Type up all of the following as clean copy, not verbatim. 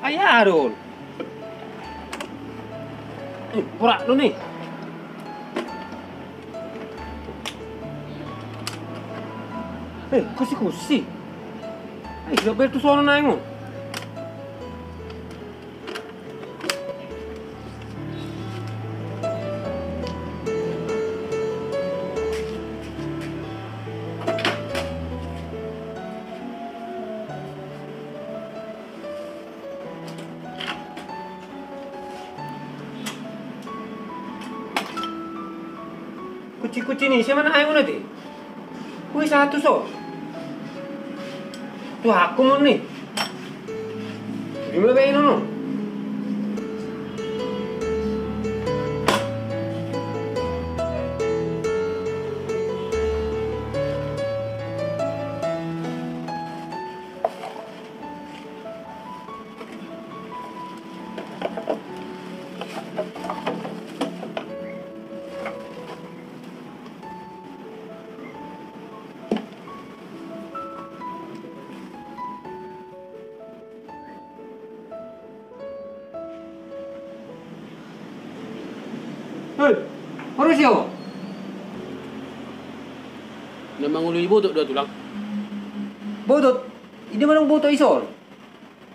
Ayarul. Pura lu nih. Kusi. Siapa itu sono naik mo? Kuci nih, siapa naik mo nanti? Kuy satu so. Tuh aku mau nih. Gimana bayi nono? Hei, harus ya? Namang ulo ibu tuh dua tulang. Botot, ini mana boto ison?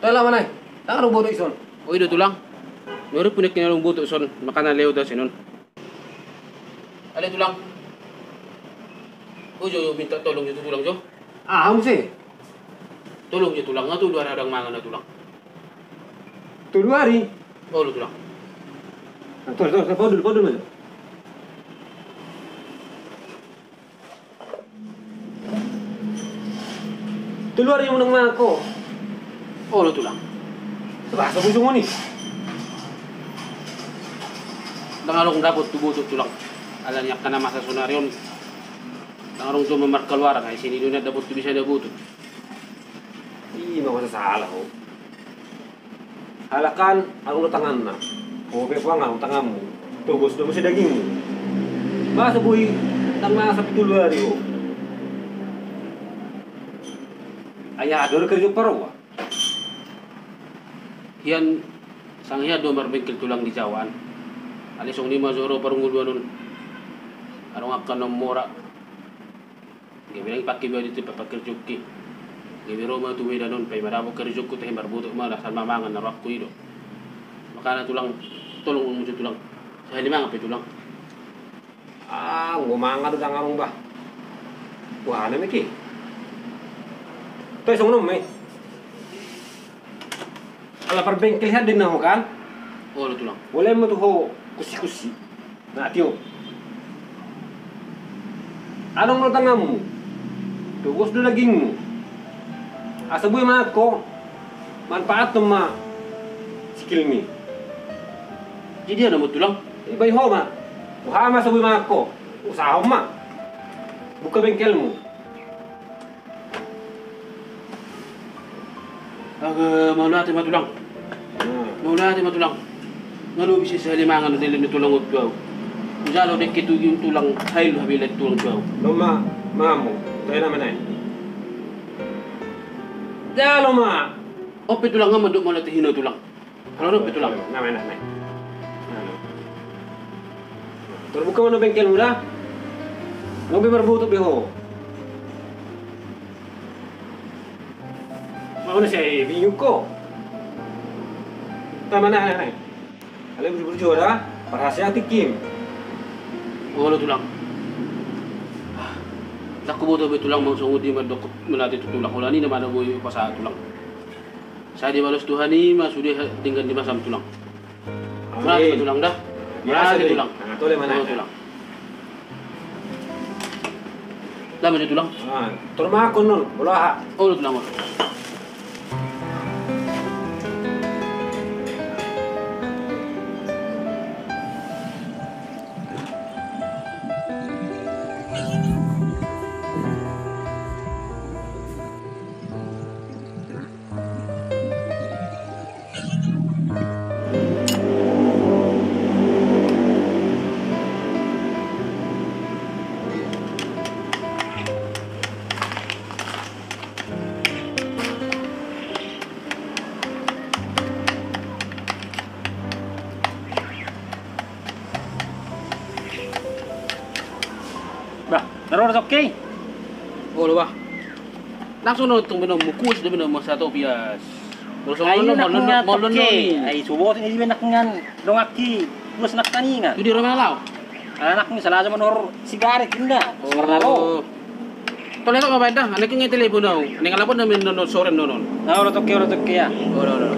Tala mana? Tak ada boto ison. Oh itu tulang. Nurut punya kinalong buto son makanan leo dah sinon. Ada tulang. Oh jo minta tolong itu tulang jo. Ah, kamu sih? Tolong jo tulang nga tuh luar ada mangan na tulang. Tuh hari. Oh lu tulang. Tuh, podul mana? Tuh hari yang menang aku. Oh lu tulang. Bahasa busung nih. Dangalong dapat tuh buto tulang. Alanyak ka na masa sonaryon. Dangalong jo memarkaluara ay sini dunia dapat tuh bisa ada buto. Ih, mau salah ho. Halakan aku tangan na. Oke, puang tanganmu. Tuh, bos, udah mesti dagingmu. Masa bui, tangga sapi dulu hari ho. Ayah, ada kerja paru. Hian sang hiya do marbengkel tulang di Jawaan. Alisong 5 zoro parunguluan nun. Arong akan nomora. Gimana pakai biar itu pakai joki. Gimana Roma tu beda nun. Pay marabo kerja ko teh marbuto malah sama mangan na rakko ido. Makana tulang tolong muncul tulang. Saya lima ngapain tulang? Ah, ngomanga tuh tangan bah. Wah, ana miki. Tuh song nom Ala perbengkel hadin na ho kan? Oh lu tulang. Boleh mo tuh ho kusi. Nah, tio. Anong mo tanganmu? Tugos do dagingmu. Asa buy mako. Manfaat ma skill mi. Jadi ada mau tulang? Ibay ho ma. Muhama sa buy mako. Usaha ma. Buka bengkelmu. Mau natin matulang. Mau natin matulang. Ngalo bisa sa limangan na nila tulang og tuaw. Usalo de kitu yung tulang haylo habilet tulang tuaw. Loma, mamu. Tayo naman ay. Dalo ma. Ope tulang nga maduk mo natin hino tulang. Ano ope tulang? Namay. Pero buka mo na bengkel mo na. Ngobi marbuto biho. Mau na siya bingung ko. Tama na. Alam mo bujur ha? Para siya tikim. Oh lu tulang. Naku boto be tulang mau sungguh di madok melati tulang. Ulani na mana boy pasa tulang. Saya di balas Tuhan ini mas sudah tinggal di masam tulang. Melati tulang dah. Melati tulang. Nah, tole mana? Tulang. Lama di tulang. Ah, turma ako nun. Wala. Oh lu tulang. Narorat oke. Oh, lo ba? Langsung no itong binom mo, kuis na binom mo sa Tobias. Lusong Ay, ano, nak nga molon toke. no. Ay, subo ini nak ngan dongaki. Plus nak tani nga. Itu di rumah lau. Anak ni salah zaman or sigaret inda. Oh. Tolong kok ngapain dah? Anak ngi telepono. Ning alapon namin nonon soren nonon. Narorat oke ya. Oh, no.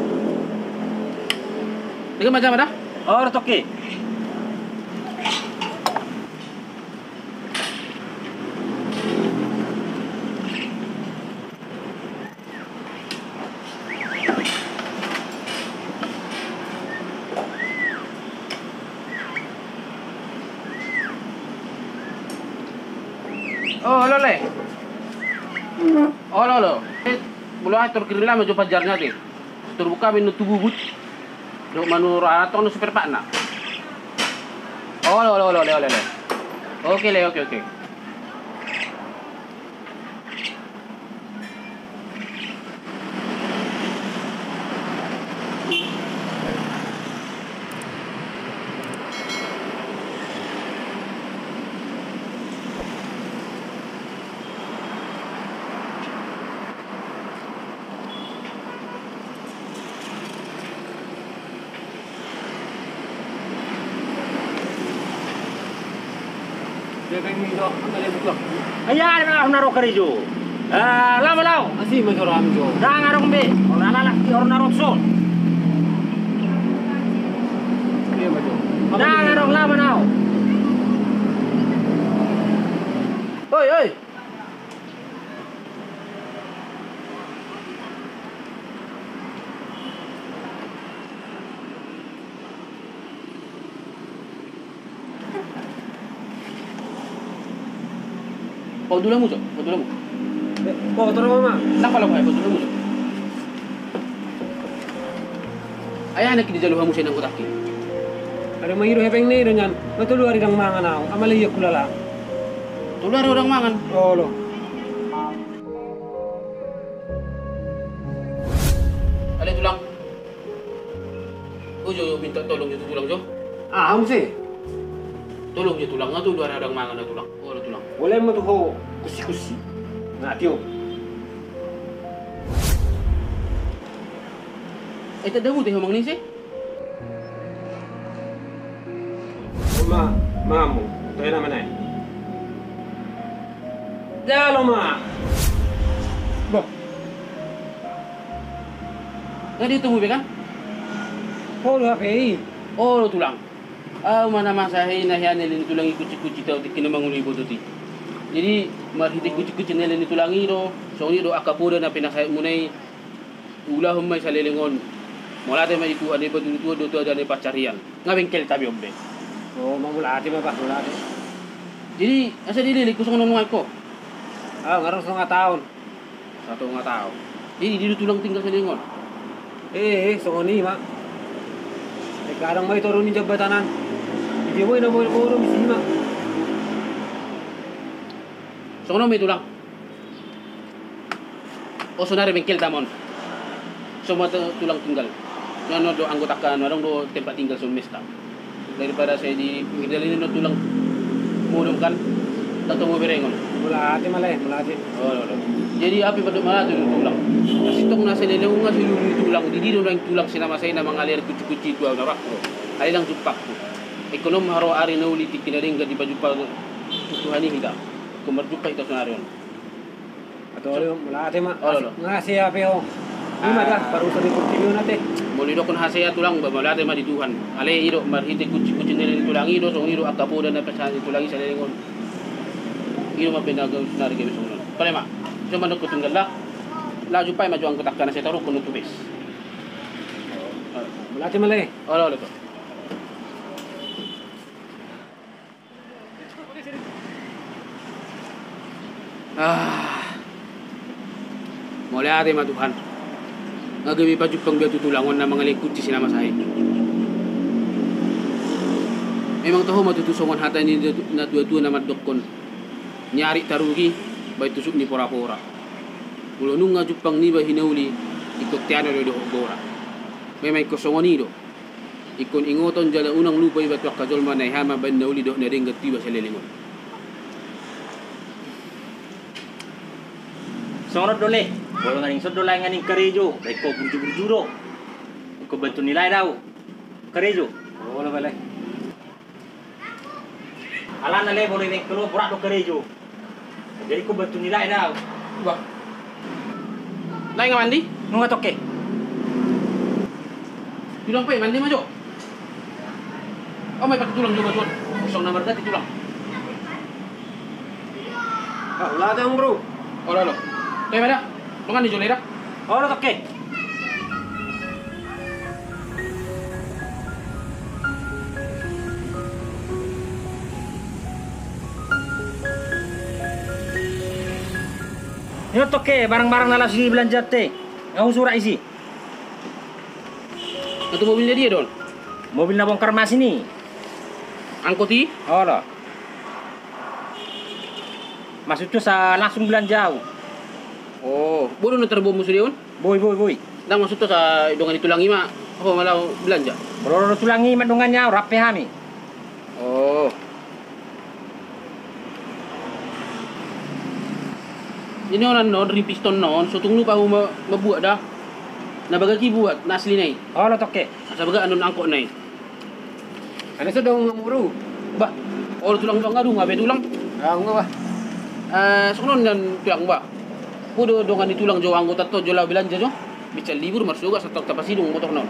Tinggal macam mana? Narorat oke. Oh, halo le. Oh, halo. Mula atur kirila maju pajarnya ti. Tur buka minu tububut. Do manu raton no super pakna. Oh, halo. Oke le, oke. Dia pengen minta apa dia buka. Ayan na naro karijo. Lama law. Asih macam orang tu. Dah ngarong be. Orang lalaki orang narot so. Dia macam. Dah ngarong lama naw. Oi. Kau dulu mu, Cok. Kau dulu mu. Oh, terus mama. Nak kalau kau dulu mu. Ayah nak di jalur hamu senang kotak ki. Ada mahiru hepeng ni dengan betul hari dang mangan au. Amal iya kulala. Tulu ada orang mangan. Oh lo. Ada tulang. Oh, Jo minta tolong je tulang Jo. Ah, hamu sih. Tolong je tulang, tu dua orang mangan ada tulang. Oh, ada tulang. Boleh mu tu ho kusi. Nah, tio. Tak ada teh ngomong ni sih. Mamu. Tahu nama mana? Jalo ma. Boh. Tadi tunggu be kan? Oh, lo apa? Oh, lo tulang. Mana masa na hian nilin tulang ikuci-kuci tau tikina manguli ibu tuti. Jadi marhiti kuci-kuci nilin tulangi do, soni do akapuda na pinasay munay ulah humay sa lelingon. Mula tayo may ikuha ni patutuwa do to ada ni pacarian. Ngabengkel tabi ombe. Oh, mamulati ma ba? Mulati. Jadi asa dili kusong nunungay ko. Ah, ngaron sa tahun. 1 tahun. Jadi di tulang tinggal sa lelingon. Songoni ma. Kadang may turun ni jabatanan. Hindi mo na mo misima. So may tulang. O sonari bengkel tamon. So tulang tinggal. Ano do anggota ka ano do tempat tinggal sa mesta. Daripada saya di dalhin no tulang mulum kan. Tato mo berengon. Mulati malay, mulati. Oh. Jadi api pada mana tu tulang. Kasi tong nasa lelong nga silulu tulang. Di do lang tulang sinamasay na mga alir kuci-kuci tu na rakro. Ay lang jupak ko. Ekonom haro ari na ulit kinaring di pajupa tutuhani hida. Kumarjupa ito senaryo. Atau mulati ma. Oh. Ngasih apa yo? Lima dah baru sa deportivo natin. Molido kon hasaya tulang ba malate ma di Tuhan. Ale iro marhite kuci-kuci nilin tulang iro so iro akapoda na pesan tulangi sa lelingon. Iro mapinagaw senaryo kay besonon. Palema. So manok ko tunggal la. Laju pa majuang kotak kana sa taro kuno tubis. Mulati malay. Oh, to. Mulai ate ma Tuhan. Ngagabi pa jupang biya tutulangon na mga likod si sinamasahe. Memang tahu matutusongan hata ni na dua-dua na madokon. Nyari tarugi bay tusuk ni pora-pora. Ulo nung nga jupang ni ba hinauli ikot tiano do gora. Memang kosongon ni do. Ikon ingoton jala unang lupa ibat wak kajol manay hama ban nauli do na ring gatiba sa lelingon. Sonod dole. Bolo nganing sod dole nganing karejo. Dai ko burju-burju do. Ko bantu nilai daw. Karejo. Wala balik. Ala na le bolo ning kelo burak do karejo. Jadi ko bantu nilai daw. Wah. Lain nga mandi? Nunga toke. Tulang pa mandi maju. Oh may pakai tulang juga tuan. Kosong nomor tadi tulang. Ah, wala tayong bro. Oh lo. Kayak mana? Lo kan di Jolera? Oh, lo toke. Yo toke barang-barang nalas di belanja teh. Ngau surat isi. Itu mobilnya dia Don. Mobil na bongkar mas ini. Angkoti? Oh, lo. Maksud tu sa langsung belanja. Oh, bodoh na terbo musuh dia on. Boy. Dang maksud tu sa dongan itu langi mak. Apa malah belanja? Kalau tulangi madongannya rapi hami. Oh. Ini orang non dari piston non, so tunggu pa mabuat dah. Na bagaki buat na asli nai. Oh, lo toke. Asa baga anon angkot nai. Ano sa daw nga bro? Bah, oh tulang ngadu ngabe tulang. Ah, nga ba? Sonon dan tulang ba. Pudo dongan ditulang jo anggota to jo la belanja jo. Bicara libur marsuga sa tok tapasidung motor non.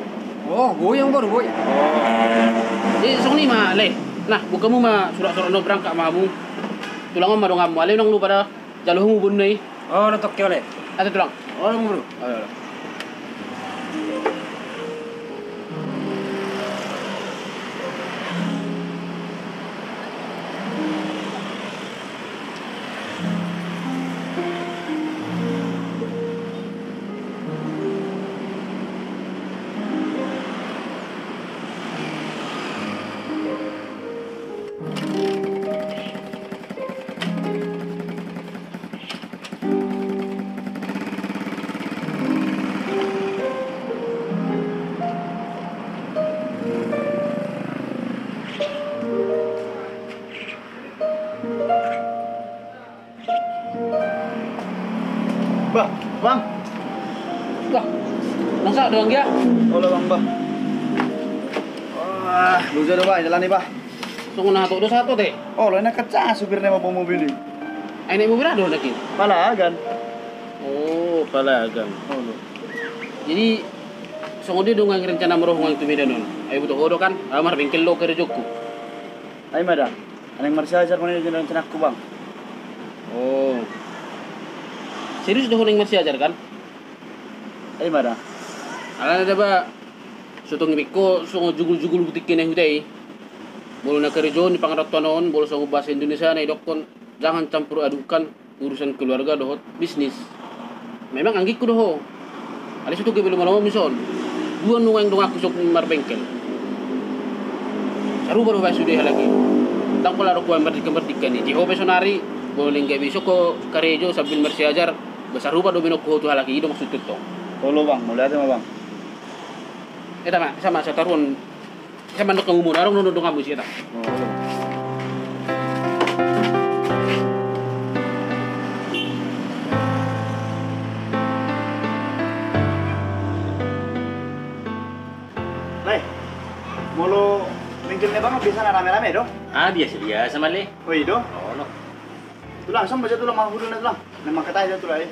Oh, goyang bro, goy. Sok ni ma le. Nah, buka mu ma surat-surat no berangkat mamu. Tulang ma dongam ale nang lu pada jaluh mu bun nai. Oh, lo toke oleh. Ada tulang. Oh, bro. Ayo. Bah, bang. Wah. Langsa doang dia. Halo bang, bah. Wah, lusa dah bah, jalan ni bah. Tunggu na to do satu teh. Oh, lo enak kecah supirnya mau bawa mobil ni. Ai naik mobil ada lagi. Palagan. Oh, palagan. Oh, lo. Jadi songo dia dong rencana meroh ngang tu medan non. Ayo butuh kodo kan, amar bengkel lo kerja joku. Ay, madam. Aneng Marsha ajar mana yang rencana aku bang. Oh. Serius dah neng masih ajar kan? Ay, madam. Ala ada ba sutong ibiko songo jugul-jugul butik kene hudai. Bolo na kerja ni pangaratuan non, bolo songo bahasa Indonesia na dokon jangan campur adukan urusan keluarga dohot bisnis. Memang anggik ku doho. Alis itu belum malam mison. Dua nungang dong aku sok marbengkel. Saru baru bahas sudah lagi. Tang pula aku ambil dikan ni. Jika besonari boleh nggak besok ko karejo sambil masih ajar. Besar rupa do benok ko tu lagi itu maksud itu. Oh, lo bang, mau lihat sama bang. Eta mah sama saya tarun. Saya mandok kamu arong nono dong kamu sih eta. Oh, lo. Leh, mau lo bengkelnya bang biasa rame-rame dong? Ah, biasa male. Oh, iya dong. Oh, lo. Tulang, langsung baca tulang mahal na tulang. Memang kata aja tulang.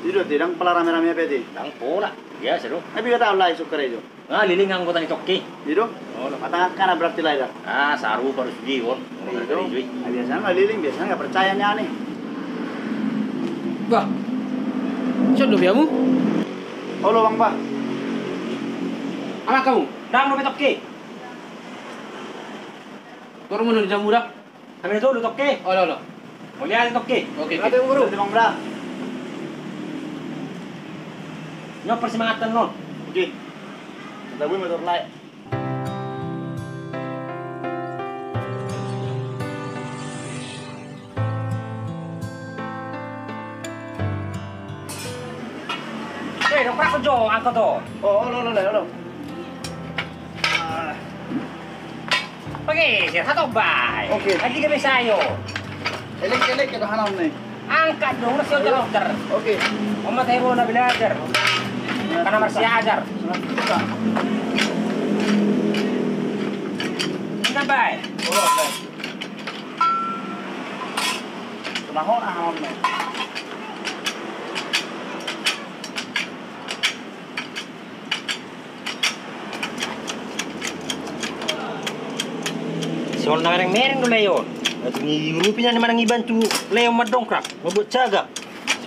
Tidak, tidak pala rame-rame apa itu? Lang pula. Biasa do. Tapi kata Allah isuk kerejo. Ah, liling ang kota ni toke. Tidak? Oh, lo. Matang kan berarti lah dah. Ah, saru baru segi kon. Itu. Biasanya nggak liling, biasanya nggak percaya nih aneh. Wah. Siapa do biamu? Halo bang Pak. Anak kamu? Dang lo toke. Kau mau di jamu dah? Kami itu lo toke. Oh lo. Mau lihat toke. Oke. Kata yang bro. Bang Bra. Nyo persemangatan non. Oke. Kata gue motor lain. Dong prak jo angkat to. Oh, lo. Paggeser, hatog bay. Oke. Lagi kami sayo. Elek-elek kita hanam nih. Angkat dong, nasi dokter. Oke. Oma tayo na belajar. Karena masih ajar. Enggak bay. Oh, baik. Kenahon hanam nih. Soal na mereng dulu leon. At ni Europe na naman ang iban tu leon madongkrak. Mabut jaga.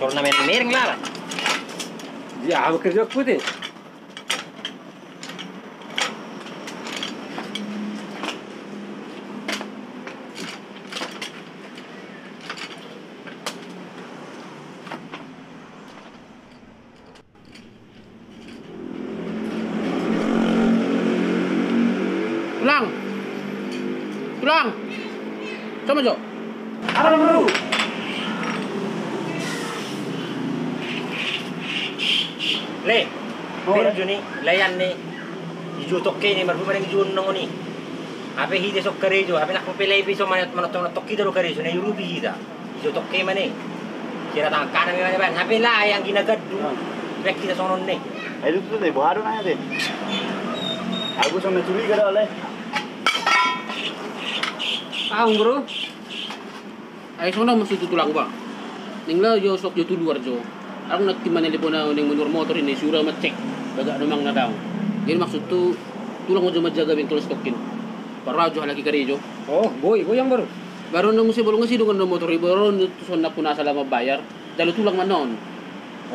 Soal na mereng lala. Ya, aku kerja aku deh. Tulang. Sama Jo. Apa bro? Le. Pero juni layan ni. Ijo tokke ni marfu bareng ijo nong ni. Ape hide sok kare jo, ape nak pelai piso manat manot tokki daro kare jo na Europe hida. Ijo tokke mane. Kira tang kana mi mane ban. Ape la yang ginagadu. Bek kita sonon ni. Itu tuh deh, baru nanya deh. Aku sama curi kada oleh. Tahu bro. Ay sona masih tulang ba. Ningla yo sok yo luar jo. Aku nak timan ni pona ning mundur motor ini sura macek. Baga namang na daw. Jadi maksud tu tulang mo jo majaga bintol stokin. Para jo lagi kare jo. Oh, boy yang baru. Baru nang musi bolong ngasi dengan motor baru son na puna sala mabayar. Dalo tulang manon.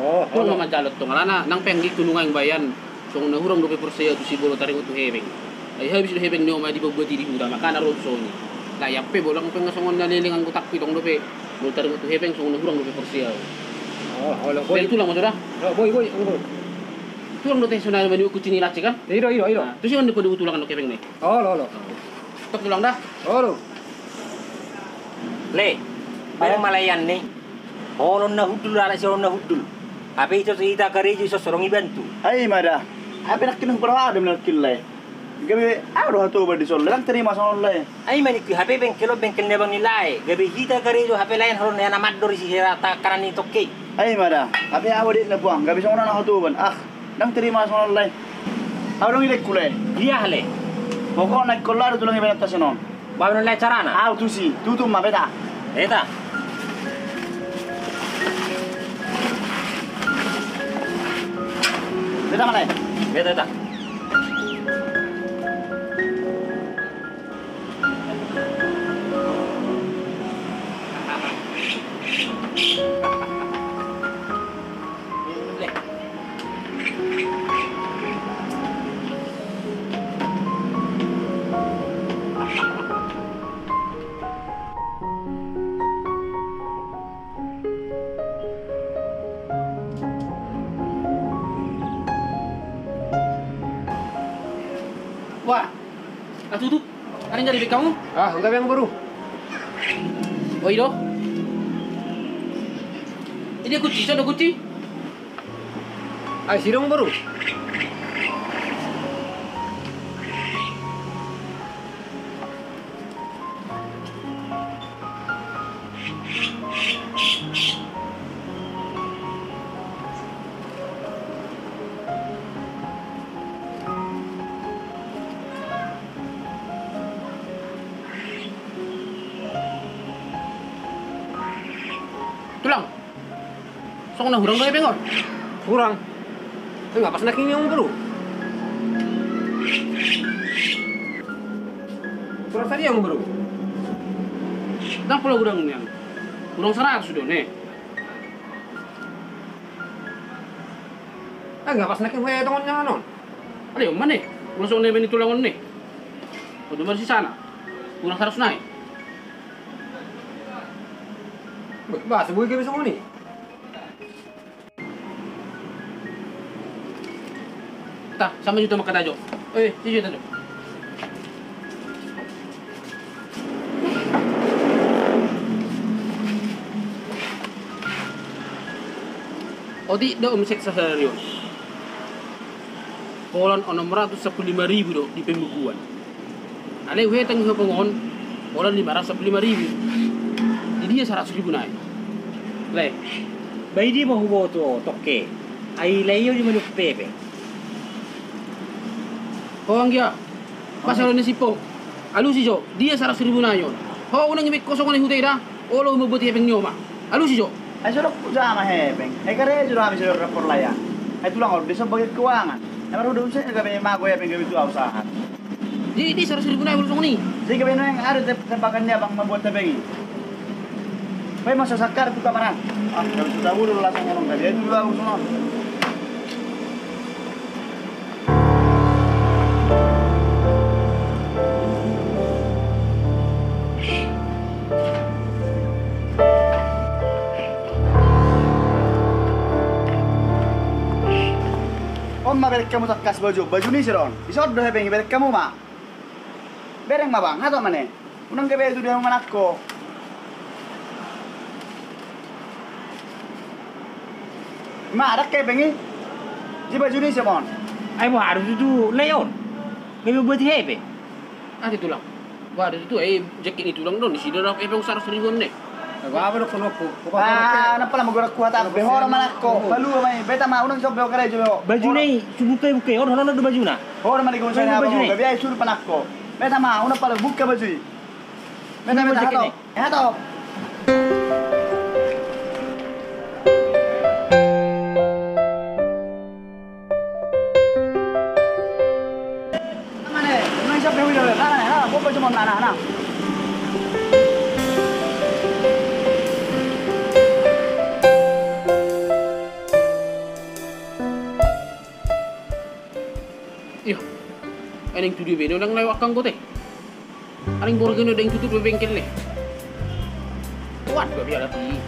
Oh, Tulang man jalot to ngana nang penggi kunungan bayan. So na hurang do per saya tu si bolo taring tu hebeng. Ay habis do hebeng no ma di bogoti di huda makana ro so ni. Layak pe bolong pengasongon na lilingang kutak pitong do pe. Bolo taring tu hebeng so na hurang do per saya. Oh, hola, Boy boy. tulang mo jora. Oh, boy, ang baru. Tulang do tayo so na mani ku chini lachi kan. Iro. Tu si on ko do tulang no hebeng ni. Oh, lo. Tok tulang dah. Oh, lo. Le. Bareng malayan ni. Honon na hudul ala si honon na hudul. Ape itu ita kare jo so sorong ibantu. Hai mada. Apa nak kena berapa ada benar kilai. Gabi ada hatu berdi sol. Lang terima soal lai. Ay mani ku hape bengkelo bengkel ne bang nilai. Gabi hita kare jo hape lain horon na mador si hera ta karani tokke. Hai mada. Apa awak dik na buang. Gabi soal na hatu ban. Lang terima soal lai. Awak ilek kulai. Dia hale. Pokok nak kolar tu lang iban atas non. Bawa nilai carana. Tu si. Tu mah beda. Eta. Beda mana? Beda eta. Wah. Tutup. Ada yang jadi beg kamu? Ah, enggak yang baru. Oh itu. Ini kunci, ada kunci. Ay, sirong baru. Tulang. Sok na hurang doy pengor. Kurang. Enggak pas naking yang baru. Kurang tadi yang baru. Nang pulau gudang yang. Gudang 100 sudah nih. Enggak pas naking kaya tongonnya non. Ada yang mana? Langsung nih beni tulangan nih. Udah masih sana. Kurang 100 naik. Bahasa boy kayak bisa mau nih. Tah, sama juta makan aja. Si juta aja. Odi do omsek sehari. Polan 615.000 do di pembukuan. Ale wetang ho pengon, orang 500 Jadi dia 100.000 naik. Le, Bai di mo hubo to tokke. Ai layo di manu pepe. hoang dia. Pasal ni sipong. Alu si Jo, dia 100.000 na yon. Ho unang imik kosong ni hutay da. Olo mabuti hepeng nyoma. Alu si Jo. Ay sudah sama hebeng. Ay kare sudah kami sudah rapor layan. Ay tulang order bisa bagi keuangan. Ay baru udah usah kami mago hebeng kami itu usaha. Jadi 100.000 na ulo ni. Jadi kami yang ada tebakan dia bang membuat hebeng. Baik masa sakar itu mana? Ah, kalau sudah dulu langsung ngomong tadi. Itu juga semua. Om ma berek kamu tak kas baju ni siron. Isod dah hebeng berek kamu ma. Bereng ma bang, atau mana? Unang gabe itu dia manakko. Ma ada kayak bengi. Di baju ni siapon. Ai mo harus itu layon. Kami buat hepe. Ah di tulang. Wah di itu jaket ni tulang don. Isi dah hepeng 100.000 ni. Apa lo kono ko? Ah, napa lah magura kuat apa? Behor manakko. Balu mai. Beta ma unang sob behor kare jo. Baju ni subukai bukai. Orang ada baju na. Hor mani kung saan Baju apa? ni. Gabi ay sur panakko. Beta ma unang pala buka baju. Beta Baju beta jaket hato. ni. Hato. Mana? Unang sob behor dulu. Nah, buka cuma nah. Iyo. Aning tudu beno nang lewat kang kote. Aning borgeno deng tutup bengkel le. Kuat gak biar lagi.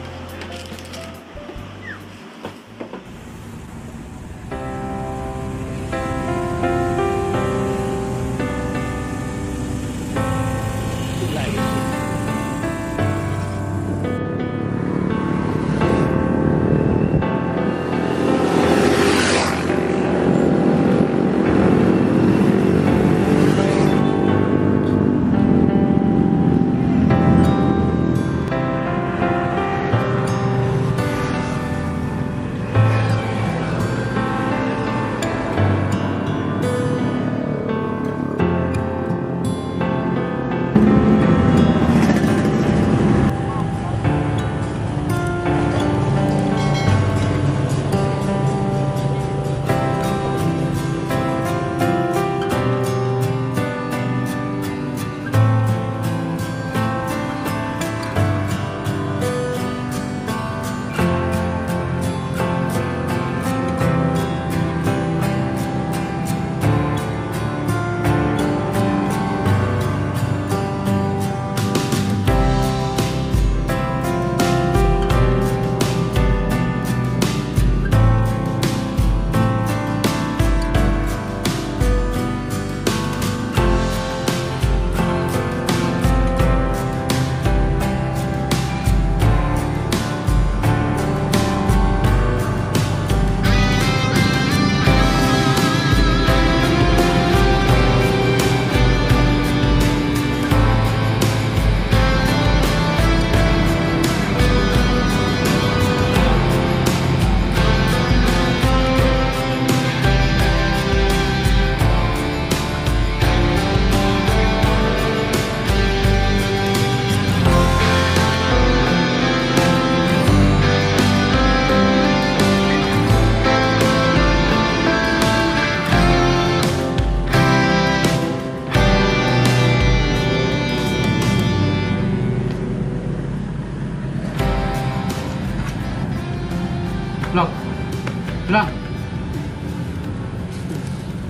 Tulang.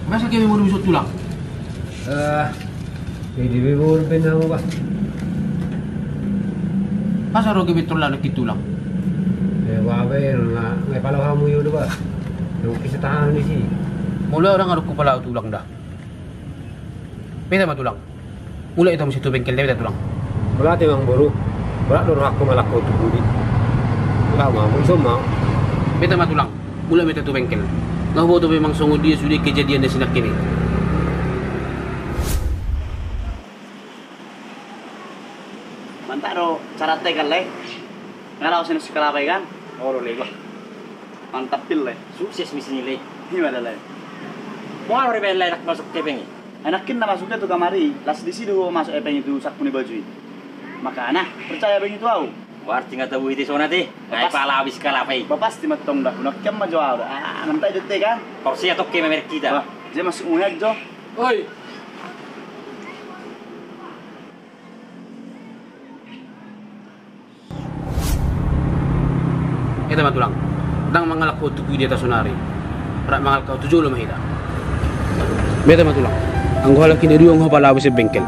Masa kayak mau busuk tulang? Jadi bibur benang ba? Masa ro gibi tulang nak tulang? Wabe ngai palau hamu yo ba. Yung kisah tahan ni si. Mula orang ada kepala tulang dah. Beda mah tulang. Mula itu mesti tu bengkel dia tulang. Wala timang buru. Wala loro aku malako tu budi. Wala mau semua. Beda mah tulang. Mula meta tu bengkel. Ngau bo tu memang sungguh dia sudah kejadian di sini kini. Mantap ro cara tekan le. Ngalau sini sekalapay kan. Oro le. Mantap pil le. Sukses misi ni le. Gimana le? Mau ore bela nak masuk kepeng. Enakin na masuknya tuh kamari. Las di sini masuk epeng itu sak puni baju. Maka anak percaya begitu au. War tinggal tahu itu sona teh. Ngai pala habis kalapay. Bapas ti matong dah. Nak kem maju au. Ah, nanti dete kan. Porsi atau ke merek kita. Wah, dia masuk unyak jo. Oi. Eta matulang. Dang mangalak ko tuku di atas sonari. Rak mangal kau tujuh lo mahida. Beta matulang. Ang halak kini riung ho pala sa bengkel.